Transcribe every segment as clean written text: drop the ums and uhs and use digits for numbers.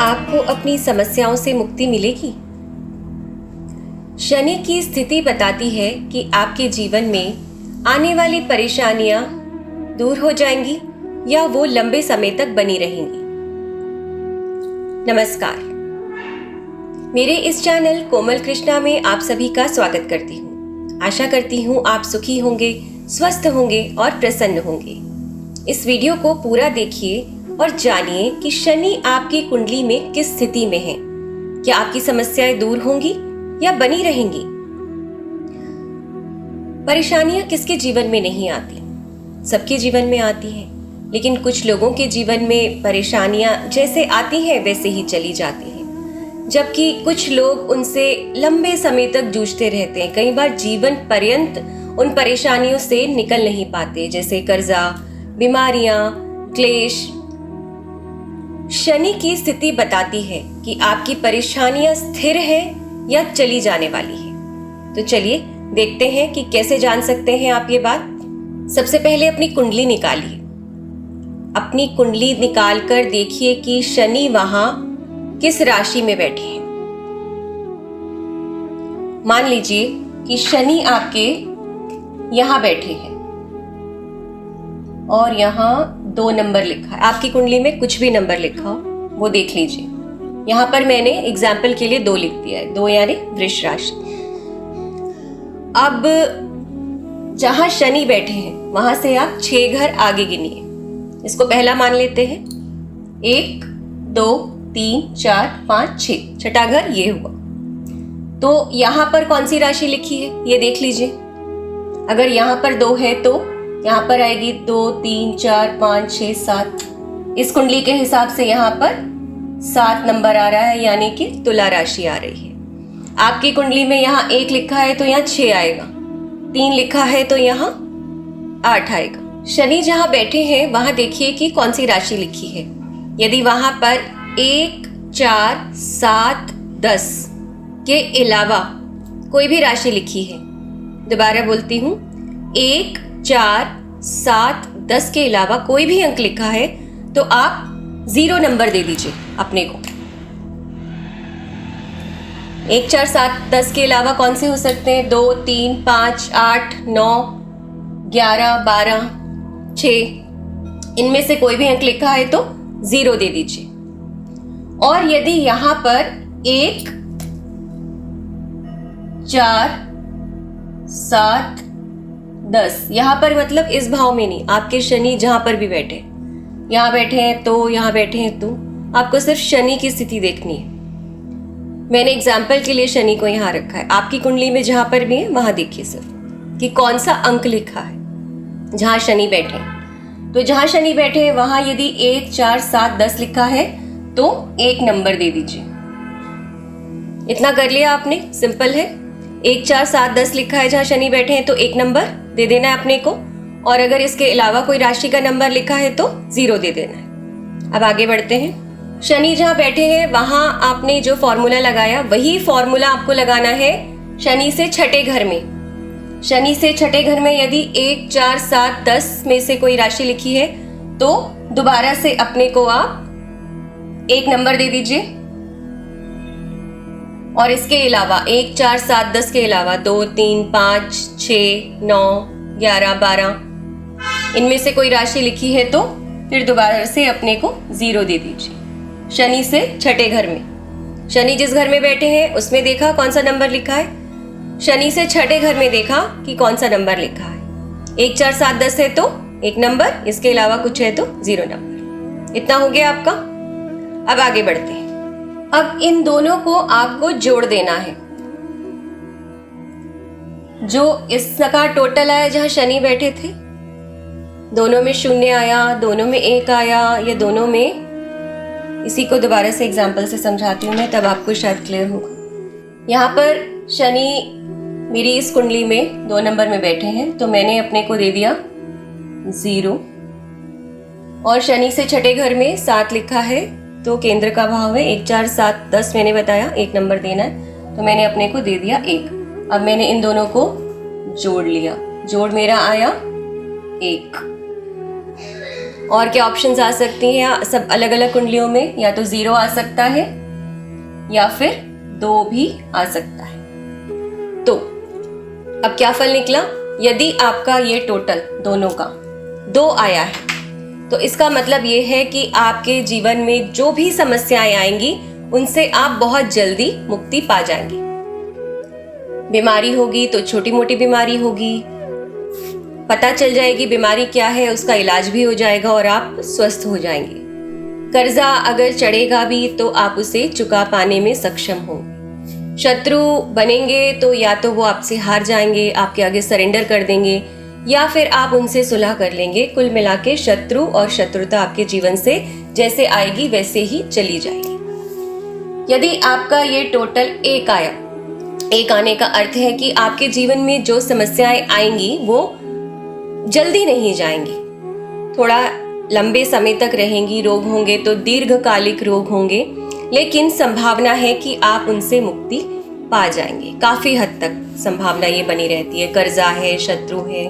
आपको अपनी समस्याओं से मुक्ति मिलेगी। शनि की स्थिति बताती है कि आपके जीवन में आने वाली परेशानियां दूर हो जाएंगी या वो लंबे समय तक बनी रहेंगी। नमस्कार, मेरे इस चैनल कोमल कृष्णा में आप सभी का स्वागत करती हूँ। आशा करती हूँ आप सुखी होंगे, स्वस्थ होंगे और प्रसन्न होंगे। इस वीडियो को पूरा देखिए और जानिए कि शनि आपकी कुंडली में किस स्थिति में है। क्या आपकी समस्याएं दूर होंगी या बनी रहेंगी? परेशानियां किसके जीवन में नहीं आती? सबके जीवन में आती हैं, लेकिन कुछ लोगों के जीवन में परेशानियां जैसे आती हैं वैसे ही चली जाती हैं, जबकि कुछ लोग उनसे लंबे समय तक जूझते रहते हैं। कई बार जीवन पर्यंत उन परेशानियों से निकल नहीं पाते, जैसे कर्जा, बीमारियां, क्लेश। शनि की स्थिति बताती है कि आपकी परेशानियां स्थिर है या चली जाने वाली है। तो चलिए देखते हैं कि कैसे जान सकते हैं आप ये बात। सबसे पहले अपनी कुंडली निकालिए। अपनी कुंडली निकालकर देखिए कि शनि वहां किस राशि में बैठे हैं। मान लीजिए कि शनि आपके यहां बैठे हैं और यहां 2 नंबर लिखा है। आपकी कुंडली में कुछ भी नंबर लिखा हो वो देख लीजिए। यहां पर मैंने एग्जाम्पल के लिए 2 लिख दिया है, 2 यानी वृष राशि। अब जहां शनि बैठे हैं वहां से आप 6 घर आगे गिनिए। इसको पहला मान लेते हैं। 1, 2, 3, 4, 5, 6, छठा घर ये हुआ। तो यहां पर कौन सी राशि लिखी है ये देख लीजिए। अगर यहां पर 2 है तो यहाँ पर आएगी 2, 3, 4, 5, 6, 7। इस कुंडली के हिसाब से यहाँ पर 7 नंबर आ रहा है, यानी कि तुला राशि आ रही है। आपकी कुंडली में यहाँ 1 लिखा है तो यहाँ 6 आएगा, 3 लिखा है तो यहाँ 8 आएगा। शनि जहाँ बैठे हैं वहां देखिए कि कौन सी राशि लिखी है। यदि वहां पर 1, 4, 7, 10 के अलावा कोई भी राशि लिखी है, दोबारा बोलती हूँ, 1, 4, 7, 10 के अलावा कोई भी अंक लिखा है तो आप 0 नंबर दे दीजिए अपने को। 1, 4, 7, 10 के अलावा कौन से हो सकते हैं? 2, 3, 5, 8, 9, 11, 12, 6। इनमें से कोई भी अंक लिखा है तो 0 दे दीजिए। और यदि यहां पर 1, 4, 7, 10 यहाँ पर मतलब इस भाव में नहीं, आपके शनि जहां पर भी बैठे, यहाँ बैठे हैं तो यहाँ बैठे हैं तो आपको सिर्फ शनि की स्थिति देखनी है। मैंने एग्जाम्पल के लिए शनि को यहाँ रखा है। आपकी कुंडली में जहां पर भी है वहां देखिए सिर्फ कि कौन सा अंक लिखा है जहां शनि बैठे हैं। तो जहां शनि बैठे हैं वहां यदि 1, 4, 7, 10 लिखा है तो 1 नंबर दे दीजिए। इतना कर लिया आपने, सिंपल है। 1, 4, 7, 10 लिखा है जहां शनि बैठे हैं तो 1 नंबर दे देना है अपने को। और अगर इसके अलावा कोई राशि का नंबर लिखा है तो 0 दे देना है। अब आगे बढ़ते हैं। शनि जहां बैठे हैं वहां आपने जो फॉर्मूला लगाया वही फॉर्मूला आपको लगाना है शनि से छठे घर में। शनि से छठे घर में यदि 1, 4, 7, 10 में से कोई राशि लिखी है तो दोबारा से अपने को आप 1 नंबर दे दीजिए। और इसके अलावा 1, 4, 7, 10 के अलावा 2, 3, 5, 6, 9, 11, 12 इनमें से कोई राशि लिखी है तो फिर दोबारा से अपने को 0 दे दीजिए। शनि से छठे घर में, शनि जिस घर में बैठे हैं उसमें देखा कौन सा नंबर लिखा है, शनि से छठे घर में देखा कि कौन सा नंबर लिखा है। 1, 4, 7, 10 है तो 1 नंबर, इसके अलावा कुछ है तो 0 नंबर। इतना हो गया आपका। अब आगे बढ़ते हैं। अब इन दोनों को आपको जोड़ देना है। जो इसका टोटल आया जहां शनि बैठे थे, दोनों में 0 आया, दोनों में 1 आया, या दोनों में, इसी को दोबारा से एग्जाम्पल से समझाती हूँ मैं, तब आपको शायद क्लियर होगा। यहाँ पर शनि मेरी इस कुंडली में 2 नंबर में बैठे हैं तो मैंने अपने को दे दिया 0। और शनि से छठे घर में 7 लिखा है तो केंद्र का भाव है 1, 4, 7, 10 मैंने बताया 1 नंबर देना है तो मैंने अपने को दे दिया 1। अब मैंने इन दोनों को जोड़ लिया, जोड़ मेरा आया 1। और क्या ऑप्शंस आ सकती हैं सब अलग अलग कुंडलियों में? या तो 0 आ सकता है या फिर 2 भी आ सकता है। तो अब क्या फल निकला? यदि आपका ये टोटल दोनों का 2 आया है तो इसका मतलब ये है कि आपके जीवन में जो भी समस्याएं आएंगी उनसे आप बहुत जल्दी मुक्ति पा जाएंगे। बीमारी होगी तो छोटी मोटी बीमारी होगी, पता चल जाएगी बीमारी क्या है, उसका इलाज भी हो जाएगा और आप स्वस्थ हो जाएंगे। कर्जा अगर चढ़ेगा भी तो आप उसे चुका पाने में सक्षम होंगे। शत्रु बनेंगे तो या तो वो आपसे हार जाएंगे, आपके आगे सरेंडर कर देंगे, या फिर आप उनसे सुलह कर लेंगे। कुल मिला के शत्रु और शत्रुता आपके जीवन से जैसे आएगी वैसे ही चली जाएगी। यदि आपका ये टोटल 1 आया, 1 आने का अर्थ है कि आपके जीवन में जो समस्याएं आएंगी वो जल्दी नहीं जाएंगी, थोड़ा लंबे समय तक रहेंगी। रोग होंगे तो दीर्घकालिक रोग होंगे, लेकिन संभावना है कि आप उनसे मुक्ति पा जाएंगे। काफी हद तक संभावना ये बनी रहती है। कर्जा है, शत्रु है,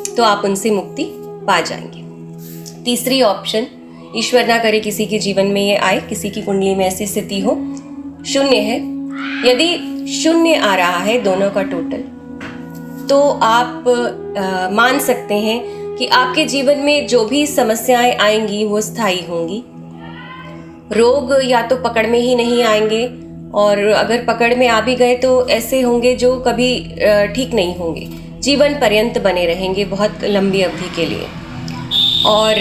तो आप उनसे मुक्ति पा जाएंगे। तीसरी ऑप्शन, ईश्वर ना करे किसी के जीवन में ये आए, किसी की कुंडली में ऐसी स्थिति हो, 0 है। यदि 0 आ रहा है दोनों का टोटल, तो आप मान सकते हैं कि आपके जीवन में जो भी समस्याएं आएंगी वो स्थायी होंगी। रोग या तो पकड़ में ही नहीं आएंगे, और अगर पकड़ में आ भी गए तो ऐसे होंगे जो कभी ठीक नहीं होंगे, जीवन पर्यंत बने रहेंगे बहुत लंबी अवधि के लिए। और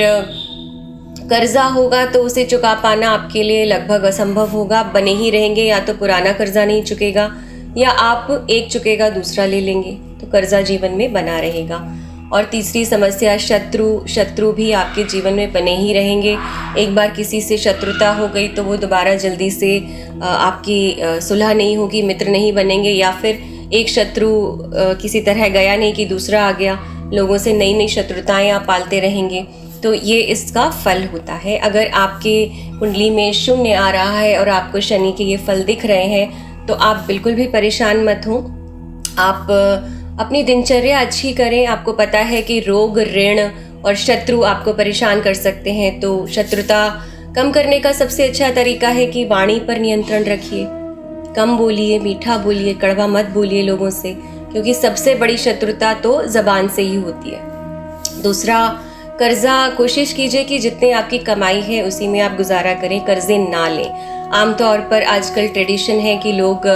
कर्जा होगा तो उसे चुका पाना आपके लिए लगभग असंभव होगा, बने ही रहेंगे। या तो पुराना कर्जा नहीं चुकेगा या आप एक चुकेगा दूसरा ले लेंगे, तो कर्जा जीवन में बना रहेगा। और तीसरी समस्या शत्रु भी आपके जीवन में बने ही रहेंगे। एक बार किसी से शत्रुता हो गई तो वो दोबारा जल्दी से आपकी सुलह नहीं होगी, मित्र नहीं बनेंगे, या फिर एक शत्रु किसी तरह गया नहीं कि दूसरा आ गया, लोगों से नई नई शत्रुताएं आप पालते रहेंगे। तो ये इसका फल होता है। अगर आपके कुंडली में 0 आ रहा है और आपको शनि के ये फल दिख रहे हैं तो आप बिल्कुल भी परेशान मत हो। आप अपनी दिनचर्या अच्छी करें। आपको पता है कि रोग, ऋण और शत्रु आपको परेशान कर सकते हैं, तो शत्रुता कम करने का सबसे अच्छा तरीका है कि वाणी पर नियंत्रण रखिए। कम बोलिए, मीठा बोलिए, कड़वा मत बोलिए लोगों से, क्योंकि सबसे बड़ी शत्रुता तो जबान से ही होती है। दूसरा, कर्जा कोशिश कीजिए कि जितने आपकी कमाई है उसी में आप गुजारा करें, कर्जे ना लें। आमतौर पर आजकल ट्रेडिशन है कि लोग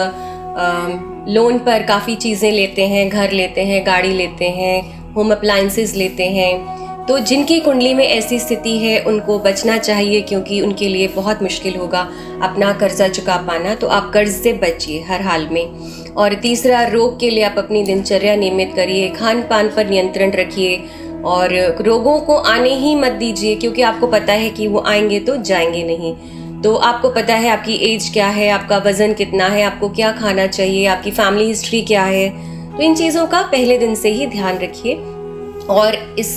लोन पर काफ़ी चीज़ें लेते हैं, घर लेते हैं, गाड़ी लेते हैं, होम अप्लायंसेस लेते हैं। तो जिनकी कुंडली में ऐसी स्थिति है उनको बचना चाहिए, क्योंकि उनके लिए बहुत मुश्किल होगा अपना कर्जा चुका पाना। तो आप कर्ज से बचिए हर हाल में। और तीसरा, रोग के लिए आप अपनी दिनचर्या नियमित करिए, खान पान पर नियंत्रण रखिए और रोगों को आने ही मत दीजिए, क्योंकि आपको पता है कि वो आएंगे तो जाएंगे नहीं। तो आपको पता है आपकी एज क्या है, आपका वजन कितना है, आपको क्या खाना चाहिए, आपकी फैमिली हिस्ट्री क्या है। तो इन चीज़ों का पहले दिन से ही ध्यान रखिए और इस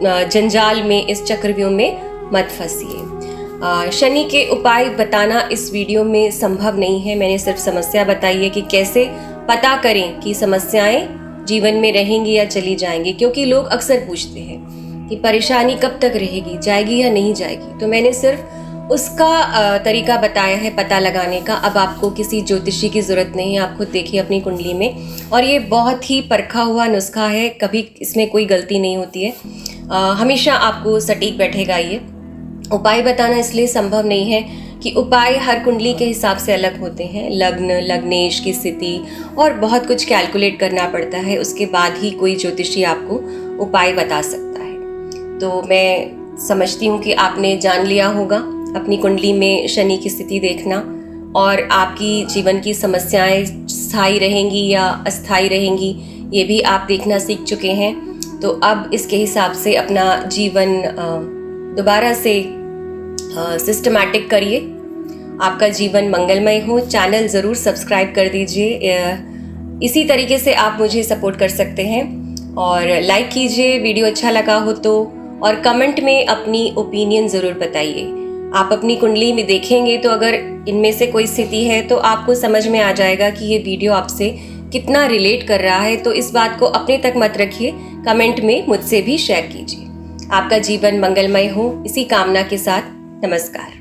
जंजाल में, इस चक्रव्यूह में मत फंसिए। शनि के उपाय बताना इस वीडियो में संभव नहीं है। मैंने सिर्फ समस्या बताई है कि कैसे पता करें कि समस्याएं जीवन में रहेंगी या चली जाएंगी, क्योंकि लोग अक्सर पूछते हैं कि परेशानी कब तक रहेगी, जाएगी या नहीं जाएगी। तो मैंने सिर्फ उसका तरीका बताया है पता लगाने का। अब आपको किसी ज्योतिषी की ज़रूरत नहीं है, आप खुद देखिए अपनी कुंडली में, और ये बहुत ही परखा हुआ नुस्खा है, कभी इसमें कोई गलती नहीं होती है। हमेशा आपको सटीक बैठेगा ये। उपाय बताना इसलिए संभव नहीं है कि उपाय हर कुंडली के हिसाब से अलग होते हैं। लग्न, लग्नेश की स्थिति और बहुत कुछ कैलकुलेट करना पड़ता है, उसके बाद ही कोई ज्योतिषी आपको उपाय बता सकता है। तो मैं समझती हूँ कि आपने जान लिया होगा अपनी कुंडली में शनि की स्थिति देखना, और आपकी जीवन की समस्याएं स्थायी रहेंगी या अस्थायी रहेंगी ये भी आप देखना सीख चुके हैं। तो अब इसके हिसाब से अपना जीवन दोबारा से सिस्टमैटिक करिए। आपका जीवन मंगलमय हो। चैनल ज़रूर सब्सक्राइब कर दीजिए। इसी तरीके से आप मुझे सपोर्ट कर सकते हैं, और लाइक कीजिए वीडियो अच्छा लगा हो तो, और कमेंट में अपनी ओपिनियन ज़रूर बताइए। आप अपनी कुंडली में देखेंगे तो अगर इनमें से कोई स्थिति है तो आपको समझ में आ जाएगा कि ये वीडियो आपसे कितना रिलेट कर रहा है। तो इस बात को अपने तक मत रखिए, कमेंट में मुझसे भी शेयर कीजिए। आपका जीवन मंगलमय हो, इसी कामना के साथ नमस्कार।